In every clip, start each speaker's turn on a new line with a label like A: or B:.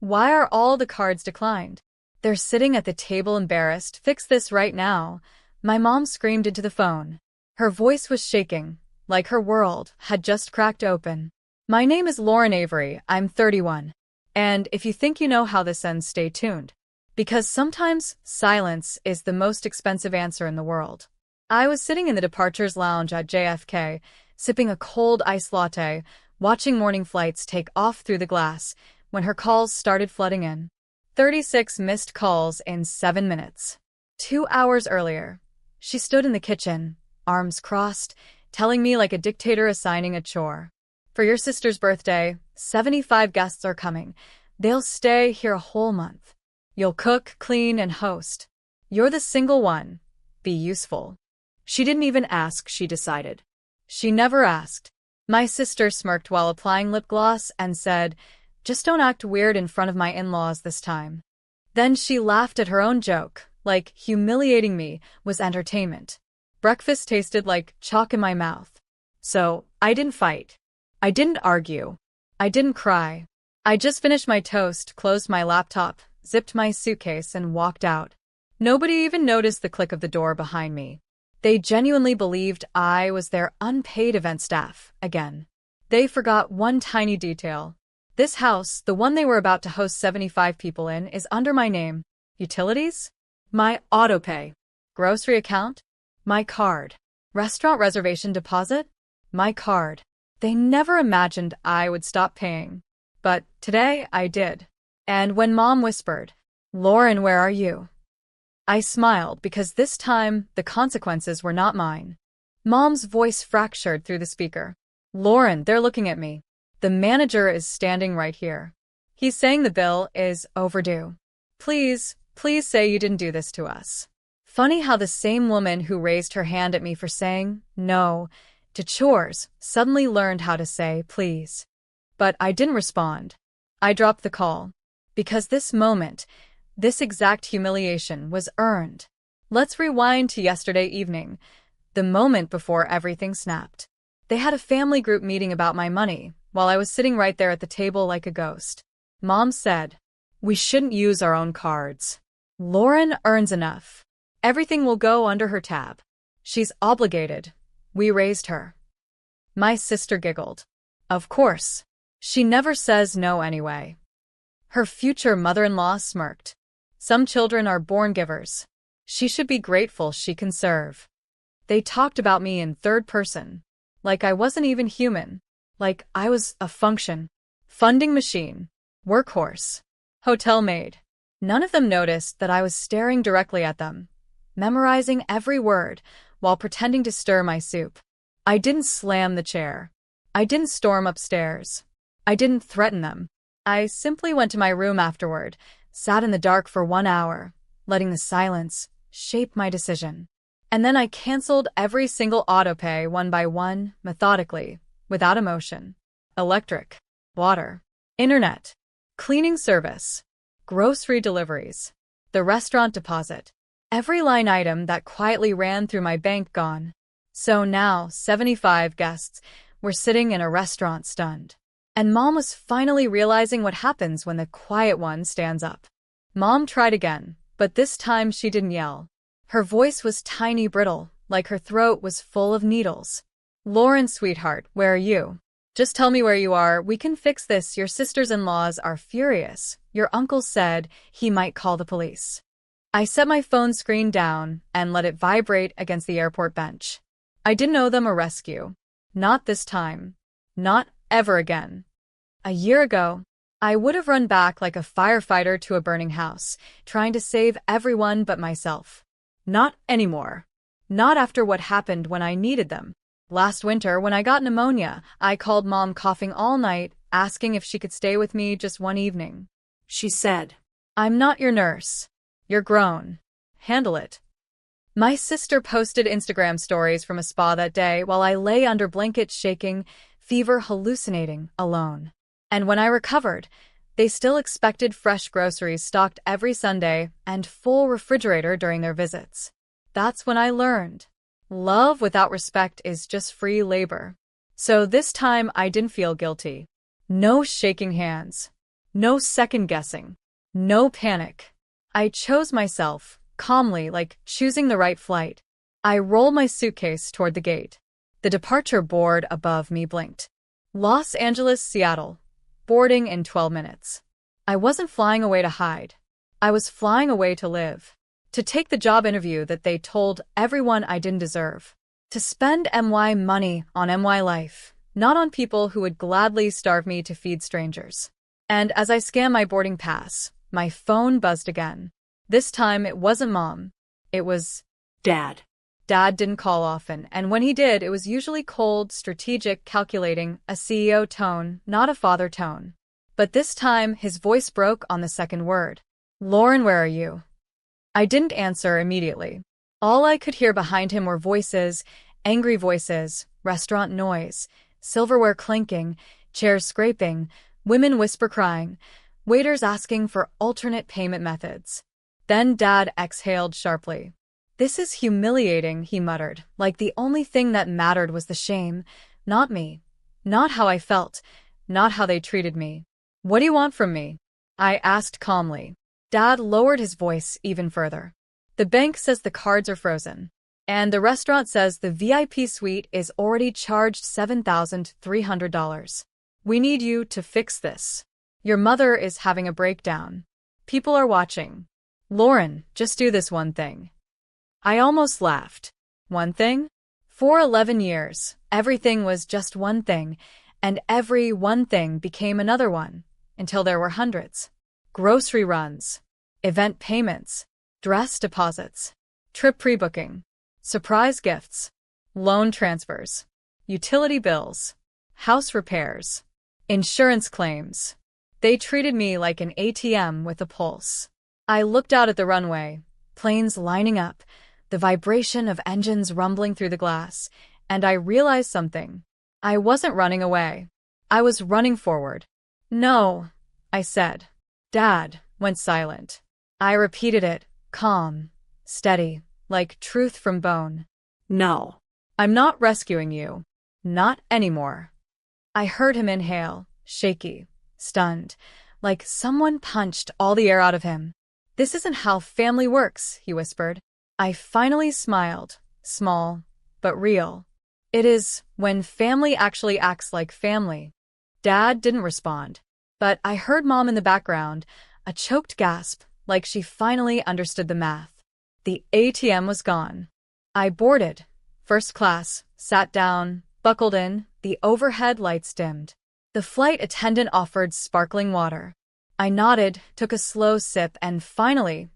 A: Why are all the cards declined? They're sitting at the table embarrassed. Fix this right now. My mom screamed into the phone. Her voice was shaking, like her world had just cracked open. My name is Lauren Avery. I'm 31. And if you think you know how this ends, stay tuned. Because sometimes silence is the most expensive answer in the world. I was sitting in the departures lounge at JFK, sipping a cold iced latte, watching morning flights take off through the glass, when her calls started flooding in. 36 missed calls in 7 minutes. 2 hours earlier, she stood in the kitchen, arms crossed, telling me like a dictator assigning a chore. For your sister's birthday, 75 guests are coming. They'll stay here a whole month. You'll cook, clean, and host. You're the single one. Be useful. She didn't even ask, she decided. She never asked. My sister smirked while applying lip gloss and said, "Just don't act weird in front of my in-laws this time." Then she laughed at her own joke, like humiliating me was entertainment. Breakfast tasted like chalk in my mouth. So, I didn't fight. I didn't argue. I didn't cry. I just finished my toast, closed my laptop, zipped my suitcase, and walked out. Nobody even noticed the click of the door behind me. They genuinely believed I was their unpaid event staff again. They forgot one tiny detail. This house, the one they were about to host 75 people in, is under my name. Utilities? My autopay. Grocery account? My card. Restaurant reservation deposit? My card. They never imagined I would stop paying. But today I did. And when Mom whispered, "Lauren, where are you?" I smiled because this time the consequences were not mine. Mom's voice fractured through the speaker. "Lauren, they're looking at me. The manager is standing right here. He's saying the bill is overdue. Please say you didn't do this to us." Funny how the same woman who raised her hand at me for saying no to chores suddenly learned how to say please. But I didn't respond. I dropped the call. Because this moment, this exact humiliation was earned. Let's rewind to yesterday evening, the moment before everything snapped. They had a family group meeting about my money, while I was sitting right there at the table like a ghost. Mom said, "We shouldn't use our own cards. Lauren earns enough. Everything will go under her tab. She's obligated. We raised her." My sister giggled. Of course. She never says no anyway. Her future mother-in-law smirked. Some children are born givers. She should be grateful she can serve. They talked about me in third person. Like I wasn't even human. Like I was a function. Funding machine. Workhorse. Hotel maid. None of them noticed that I was staring directly at them, memorizing every word while pretending to stir my soup. I didn't slam the chair. I didn't storm upstairs. I didn't threaten them. I simply went to my room afterward, sat in the dark for 1 hour, letting the silence shape my decision. And then I canceled every single autopay one by one, methodically, without emotion. Electric, water, internet, cleaning service, grocery deliveries, the restaurant deposit. Every line item that quietly ran through my bank gone. So now 75 guests were sitting in a restaurant stunned. And Mom was finally realizing what happens when the quiet one stands up. Mom tried again, but this time she didn't yell. Her voice was tiny, brittle, like her throat was full of needles. "Lauren, sweetheart, where are you? Just tell me where you are. We can fix this. Your sisters-in-laws are furious. Your uncle said he might call the police." I set my phone screen down and let it vibrate against the airport bench. I didn't owe them a rescue. Not this time. Not ever again. A year ago, I would have run back like a firefighter to a burning house, trying to save everyone but myself. Not anymore. Not after what happened when I needed them. Last winter, when I got pneumonia, I called Mom coughing all night, asking if she could stay with me just one evening. She said, "I'm not your nurse. You're grown. Handle it." My sister posted Instagram stories from a spa that day while I lay under blankets shaking, fever hallucinating, alone. And when I recovered, they still expected fresh groceries stocked every Sunday and full refrigerator during their visits. That's when I learned. Love without respect is just free labor. So this time I didn't feel guilty. No shaking hands. No second guessing. No panic. I chose myself, calmly, like choosing the right flight. I rolled my suitcase toward the gate. The departure board above me blinked. Los Angeles, Seattle. Boarding in 12 minutes. I wasn't flying away to hide. I was flying away to live. To take the job interview that they told everyone I didn't deserve. To spend MY money on MY life, not on people who would gladly starve me to feed strangers. And as I scanned my boarding pass, my phone buzzed again. This time it wasn't Mom. It was
B: Dad.
A: Dad didn't call often, and when he did, it was usually cold, strategic, calculating, a CEO tone, not a father tone. But this time, his voice broke on the second word. Lauren, where are you? I didn't answer immediately. All I could hear behind him were voices, angry voices, restaurant noise, silverware clinking, chairs scraping, women whisper crying, waiters asking for alternate payment methods. Then Dad exhaled sharply. This is humiliating, he muttered, like the only thing that mattered was the shame, not me, not how I felt, not how they treated me. What do you want from me? I asked calmly. Dad lowered his voice even further. The bank says the cards are frozen. And the restaurant says the VIP suite is already charged $7,300. We need you to fix this. Your mother is having a breakdown. People are watching. Lauren, just do this one thing. I almost laughed. One thing? For 11 years, everything was just one thing, and every one thing became another one, until there were hundreds. Grocery runs, event payments, dress deposits, trip pre-booking, surprise gifts, loan transfers, utility bills, house repairs, insurance claims. They treated me like an ATM with a pulse. I looked out at the runway, planes lining up, the vibration of engines rumbling through the glass, and I realized something. I wasn't running away. I was running forward. No, I said. Dad went silent. I repeated it, calm, steady, like truth from bone.
B: No.
A: I'm not rescuing you. Not anymore. I heard him inhale, shaky, stunned, like someone punched all the air out of him. This isn't how family works, he whispered. I finally smiled, small, but real. It is when family actually acts like family. Dad didn't respond, but I heard Mom in the background, a choked gasp, like she finally understood the math. The ATM was gone. I boarded, first class, sat down, buckled in, the overhead lights dimmed. The flight attendant offered sparkling water. I nodded, took a slow sip, and finally,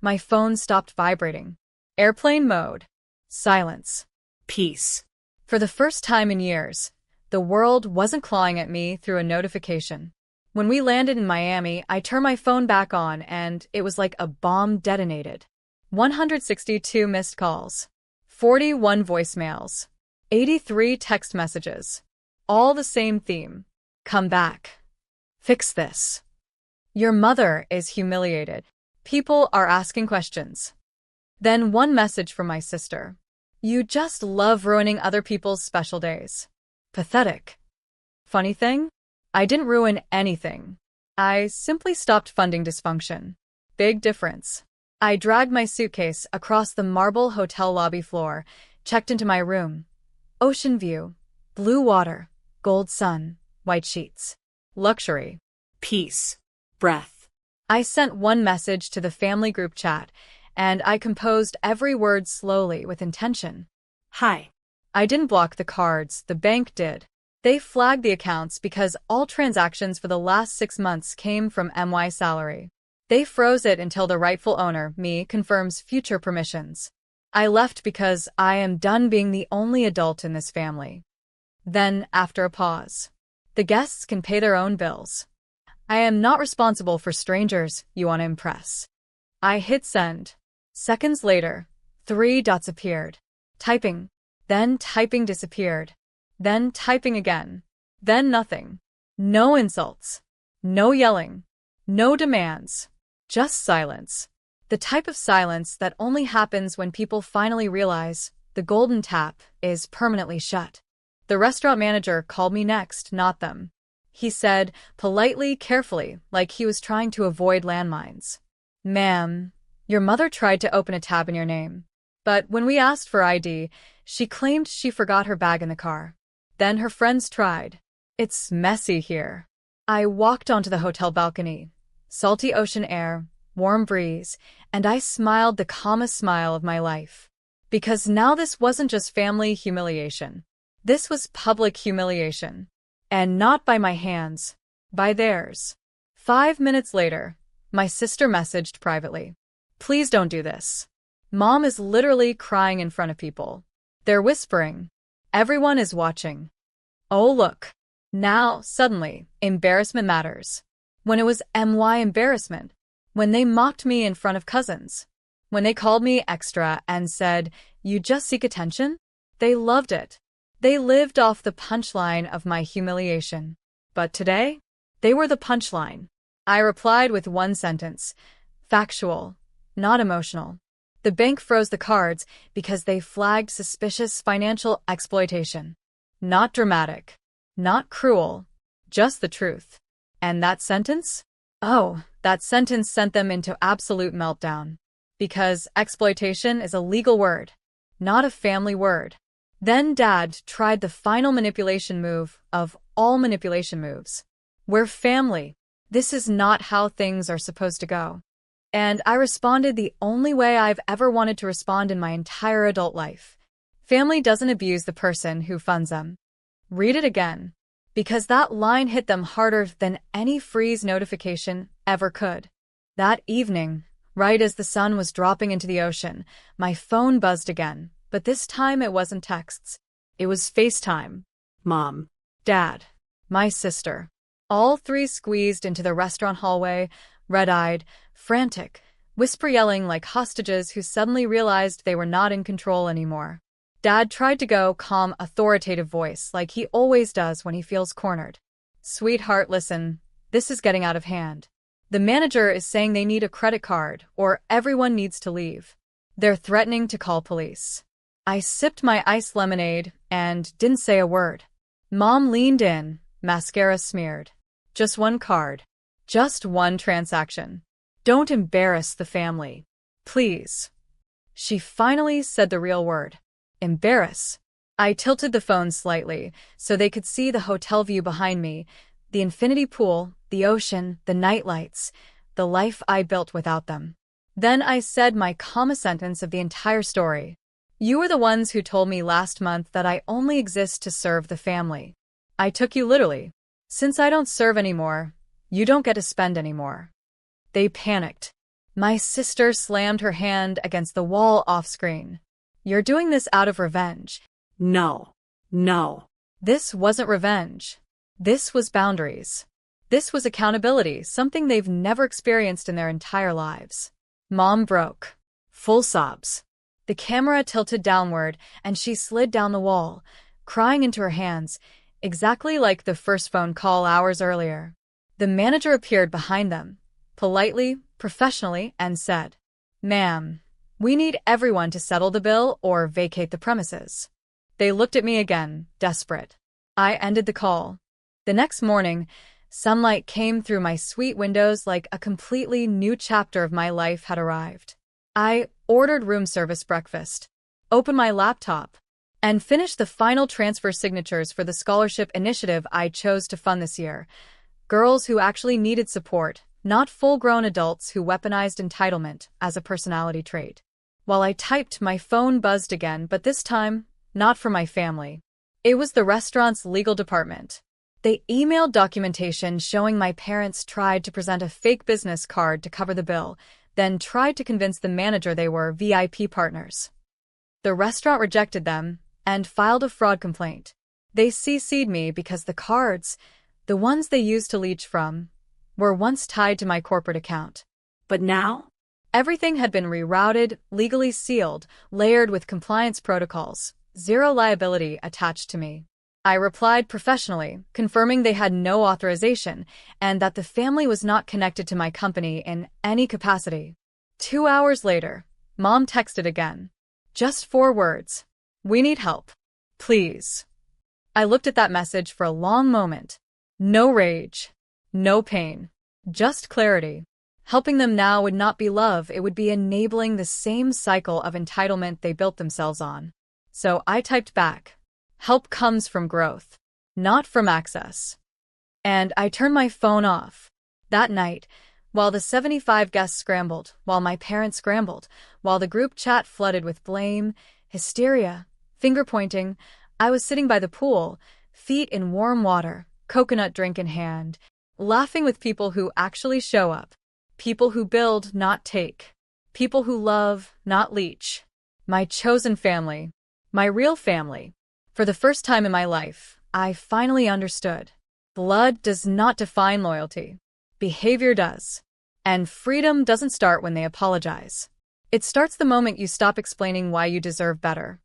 A: my phone stopped vibrating. Airplane mode. Silence.
B: Peace.
A: For the first time in years, the world wasn't clawing at me through a notification. When we landed in Miami, I turned my phone back on and it was like a bomb detonated. 162 missed calls. 41 voicemails. 83 text messages. All the same theme. Come back. Fix this. Your mother is humiliated. People are asking questions. Then one message from my sister. You just love ruining other people's special days. Pathetic. Funny thing? I didn't ruin anything. I simply stopped funding dysfunction. Big difference. I dragged my suitcase across the marble hotel lobby floor, checked into my room. Ocean view. Blue water. Gold sun. White sheets. Luxury.
B: Peace. Breath.
A: I sent one message to the family group chat, and I composed every word slowly with intention.
B: Hi.
A: I didn't block the cards, the bank did. They flagged the accounts because all transactions for the last 6 months came from MY salary. They froze it until the rightful owner, me, confirms future permissions. I left because I am done being the only adult in this family. Then, after a pause, the guests can pay their own bills. I am not responsible for strangers you want to impress. I hit send. Seconds later, 3 dots appeared. Typing. Then typing disappeared. Then typing again. Then nothing. No insults. No yelling. No demands. Just silence. The type of silence that only happens when people finally realize the golden tap is permanently shut. The restaurant manager called me next, not them. he said, politely, carefully, like he was trying to avoid landmines. Ma'am, your mother tried to open a tab in your name. But when we asked for ID, she claimed she forgot her bag in the car. Then her friends tried. It's messy here. I walked onto the hotel balcony. Salty ocean air, warm breeze, and I smiled the calmest smile of my life. Because now this wasn't just family humiliation. This was public humiliation. And not by my hands, by theirs. 5 minutes later, my sister messaged privately. Please don't do this. Mom is literally crying in front of people. They're whispering. Everyone is watching. Oh, look. Now, suddenly, embarrassment matters. When it was my embarrassment. When they mocked me in front of cousins. When they called me extra and said, you just seek attention? They loved it. They lived off the punchline of my humiliation. But today, they were the punchline. I replied with one sentence. Factual, not emotional. The bank froze the cards because they flagged suspicious financial exploitation. Not dramatic. Not cruel. Just the truth. And that sentence? Oh, that sentence sent them into absolute meltdown. Because exploitation is a legal word, not a family word. Then Dad tried the final manipulation move of all manipulation moves. We're family. This is not how things are supposed to go. And I responded the only way I've ever wanted to respond in my entire adult life. Family doesn't abuse the person who funds them. Read it again. Because that line hit them harder than any freeze notification ever could. That evening, right as the sun was dropping into the ocean, my phone buzzed again. But this time it wasn't texts. It was FaceTime.
B: Mom.
A: Dad. My sister. All three squeezed into the restaurant hallway, red-eyed, frantic, whisper-yelling like hostages who suddenly realized they were not in control anymore. Dad tried to go calm, authoritative voice like he always does when he feels cornered. Sweetheart, listen. This is getting out of hand. The manager is saying they need a credit card or everyone needs to leave. They're threatening to call police. I sipped my iced lemonade and didn't say a word. Mom leaned in, mascara smeared. Just one card. Just one transaction. Don't embarrass the family. Please. She finally said the real word. Embarrass. I tilted the phone slightly so they could see the hotel view behind me, the infinity pool, the ocean, the nightlights, the life I built without them. Then I said my calmest sentence of the entire story. You were the ones who told me last month that I only exist to serve the family. I took you literally. Since I don't serve anymore, you don't get to spend anymore. They panicked. My sister slammed her hand against the wall off-screen. You're doing this out of revenge.
B: No. No.
A: This wasn't revenge. This was boundaries. This was accountability, something they've never experienced in their entire lives. Mom broke. Full sobs. The camera tilted downward, and she slid down the wall, crying into her hands, exactly like the first phone call hours earlier. The manager appeared behind them, politely, professionally, and said, Ma'am, we need everyone to settle the bill or vacate the premises. They looked at me again, desperate. I ended the call. The next morning, sunlight came through my suite windows like a completely new chapter of my life had arrived. I ordered room service breakfast, opened my laptop, and finished the final transfer signatures for the scholarship initiative I chose to fund this year. Girls who actually needed support, not full-grown adults who weaponized entitlement as a personality trait. While I typed, my phone buzzed again, but this time, not from my family. It was the restaurant's legal department. They emailed documentation showing my parents tried to present a fake business card to cover the bill, then tried to convince the manager they were VIP partners. The restaurant rejected them and filed a fraud complaint. They CC'd me because the cards, the ones they used to leech from, were once tied to my corporate account.
B: But now?
A: Everything had been rerouted, legally sealed, layered with compliance protocols, zero liability attached to me. I replied professionally, confirming they had no authorization and that the family was not connected to my company in any capacity. 2 hours later, Mom texted again. Just 4 words. We need help. Please. I looked at that message for a long moment. No rage. No pain. Just clarity. Helping them now would not be love, it would be enabling the same cycle of entitlement they built themselves on. So I typed back. Help comes from growth, not from access. And I turned my phone off. That night, while the 75 guests scrambled, while my parents scrambled, while the group chat flooded with blame, hysteria, finger-pointing, I was sitting by the pool, feet in warm water, coconut drink in hand, laughing with people who actually show up. People who build, not take. People who love, not leech. My chosen family. My real family. For the first time in my life, I finally understood. Blood does not define loyalty. Behavior does. And freedom doesn't start when they apologize. It starts the moment you stop explaining why you deserve better.